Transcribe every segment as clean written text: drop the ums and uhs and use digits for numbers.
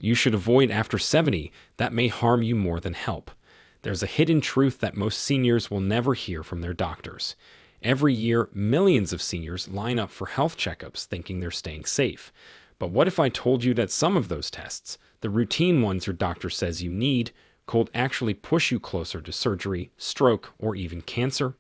you should avoid after 70 that may harm you more than help. There's a hidden truth that most seniors will never hear from their doctors. Every year, millions of seniors line up for health checkups thinking they're staying safe. But what if I told you that some of those tests, the routine ones your doctor says you need, could actually push you closer to surgery, stroke, or even cancer?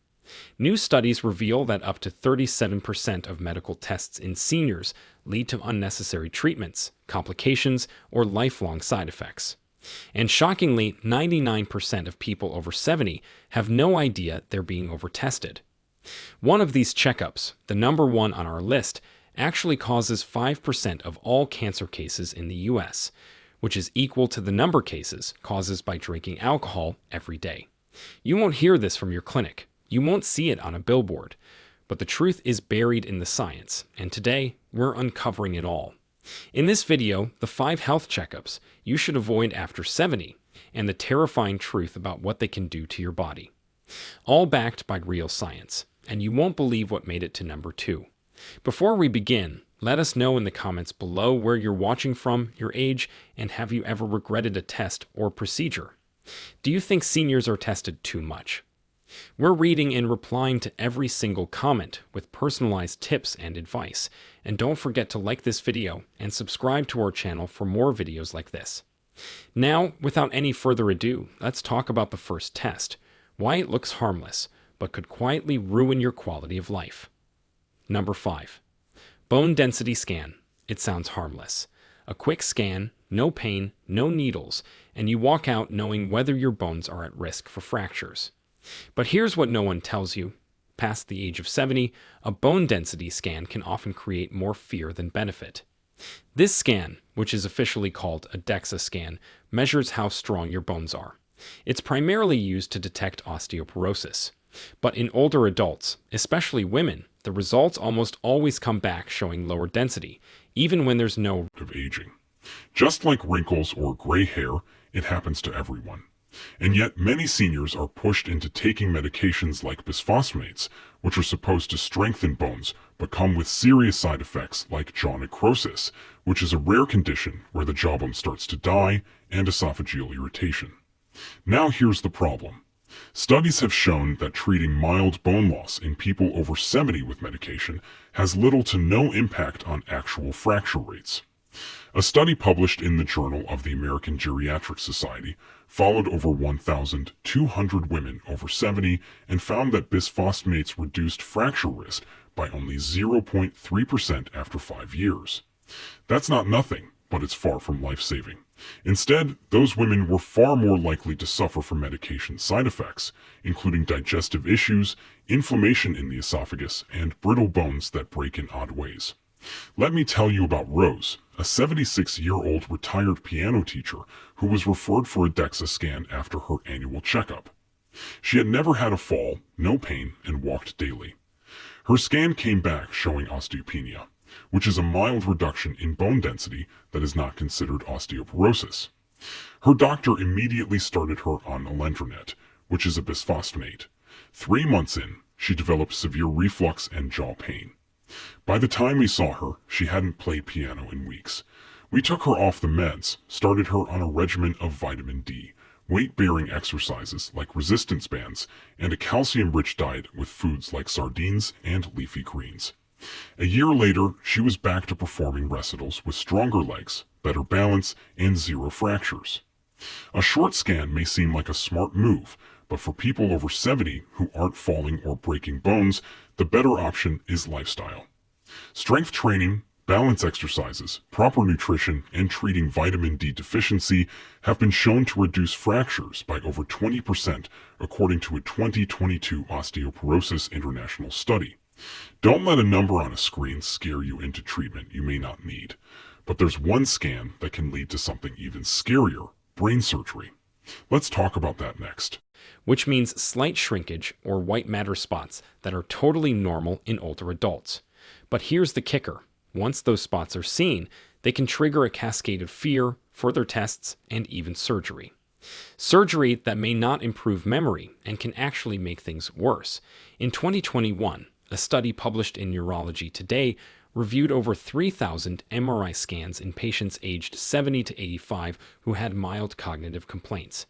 New studies reveal that up to 37% of medical tests in seniors lead to unnecessary treatments, complications, or lifelong side effects. And shockingly, 99% of people over 70 have no idea they're being overtested. One of these checkups, the number one on our list, actually causes 5% of all cancer cases in the US, which is equal to the number of cases caused by drinking alcohol every day. You won't hear this from your clinic. You won't see it on a billboard. But the truth is buried in the science, and today we're uncovering it all. In this video, the 5 health checkups you should avoid after 70, and the terrifying truth about what they can do to your body. All backed by real science, and you won't believe what made it to number 2. Before we begin, let us know in the comments below where you're watching from, your age, and have you ever regretted a test or procedure? Do you think seniors are tested too much? We're reading and replying to every single comment with personalized tips and advice. And don't forget to like this video and subscribe to our channel for more videos like this. Now, without any further ado, let's talk about the first test, why it looks harmless, but could quietly ruin your quality of life. Number 5. Bone density scan. It sounds harmless. A quick scan, no pain, no needles, and you walk out knowing whether your bones are at risk for fractures. But here's what no one tells you. Past the age of 70, a bone density scan can often create more fear than benefit. This scan, which is officially called a DEXA scan, measures how strong your bones are. It's primarily used to detect osteoporosis. But in older adults, especially women, the results almost always come back showing lower density, even when there's no of aging. Just like wrinkles or gray hair, it happens to everyone. And yet many seniors are pushed into taking medications like bisphosphonates, which are supposed to strengthen bones, but come with serious side effects like jaw necrosis, which is a rare condition where the jawbone starts to die, and esophageal irritation. Now here's the problem. Studies have shown that treating mild bone loss in people over 70 with medication has little to no impact on actual fracture rates. A study published in the Journal of the American Geriatric Society followed over 1,200 women over 70 and found that bisphosphonates reduced fracture risk by only 0.3% after 5 years. That's not nothing, but it's far from life-saving. Instead, those women were far more likely to suffer from medication side effects, including digestive issues, inflammation in the esophagus, and brittle bones that break in odd ways. Let me tell you about Rose, a 76-year-old retired piano teacher who was referred for a DEXA scan after her annual checkup. She had never had a fall, no pain, and walked daily. Her scan came back showing osteopenia, which is a mild reduction in bone density that is not considered osteoporosis. Her doctor immediately started her on alendronate, which is a bisphosphonate. 3 months in, she developed severe reflux and jaw pain. By the time we saw her, she hadn't played piano in weeks. We took her off the meds, started her on a regimen of vitamin D, weight-bearing exercises like resistance bands, and a calcium-rich diet with foods like sardines and leafy greens. A year later, she was back to performing recitals with stronger legs, better balance, and 0 fractures. A short scan may seem like a smart move, but for people over 70 who aren't falling or breaking bones, the better option is lifestyle. Strength training, balance exercises, proper nutrition, and treating vitamin D deficiency have been shown to reduce fractures by over 20% according to a 2022 Osteoporosis International study. Don't let a number on a screen scare you into treatment you may not need. But there's one scan that can lead to something even scarier, brain surgery. Let's talk about that next. Which means slight shrinkage or white matter spots that are totally normal in older adults. But here's the kicker. Once those spots are seen, they can trigger a cascade of fear, further tests, and even surgery. Surgery that may not improve memory and can actually make things worse. In 2021, a study published in Neurology Today reviewed over 3,000 MRI scans in patients aged 70 to 85 who had mild cognitive complaints.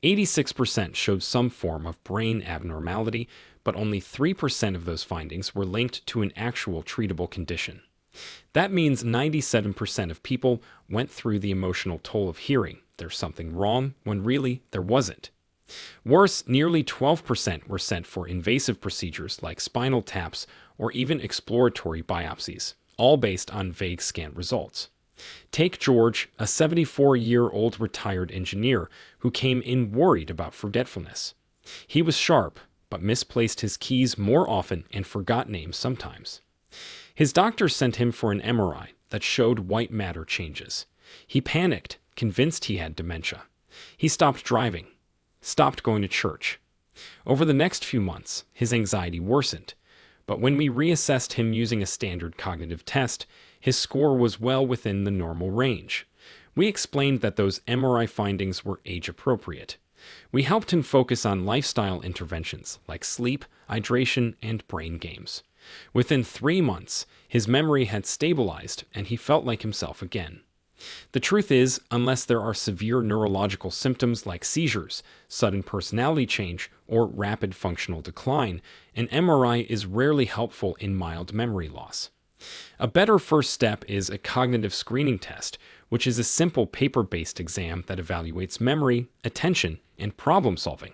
86% showed some form of brain abnormality, but only 3% of those findings were linked to an actual treatable condition. That means 97% of people went through the emotional toll of hearing there's something wrong when really there wasn't. Worse, nearly 12% were sent for invasive procedures like spinal taps or even exploratory biopsies, all based on vague scan results. Take George, a 74-year-old retired engineer who came in worried about forgetfulness. He was sharp, but misplaced his keys more often and forgot names sometimes. His doctor sent him for an MRI that showed white matter changes. He panicked, convinced he had dementia. He stopped driving, stopped going to church. Over the next few months, his anxiety worsened, but when we reassessed him using a standard cognitive test, his score was well within the normal range. We explained that those MRI findings were age-appropriate. We helped him focus on lifestyle interventions like sleep, hydration, and brain games. Within 3 months, his memory had stabilized and he felt like himself again. The truth is, unless there are severe neurological symptoms like seizures, sudden personality change, or rapid functional decline, an MRI is rarely helpful in mild memory loss. A better first step is a cognitive screening test, which is a simple paper-based exam that evaluates memory, attention, and problem solving.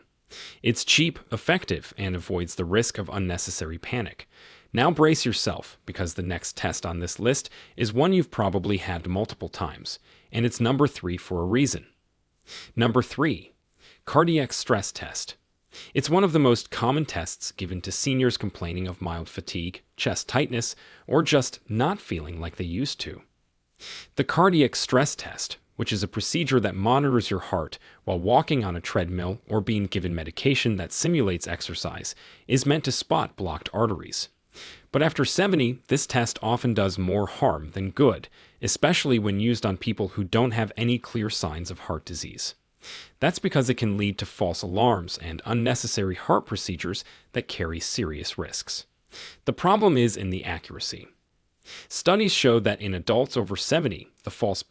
It's cheap, effective, and avoids the risk of unnecessary panic. Now brace yourself, because the next test on this list is one you've probably had multiple times, and it's number 3 for a reason. Number 3, cardiac stress test. It's one of the most common tests given to seniors complaining of mild fatigue, chest tightness, or just not feeling like they used to. The cardiac stress test, which is a procedure that monitors your heart while walking on a treadmill or being given medication that simulates exercise, is meant to spot blocked arteries. But after 70, this test often does more harm than good, especially when used on people who don't have any clear signs of heart disease. That's because it can lead to false alarms and unnecessary heart procedures that carry serious risks. The problem is in the accuracy. Studies show that in adults over 70, the false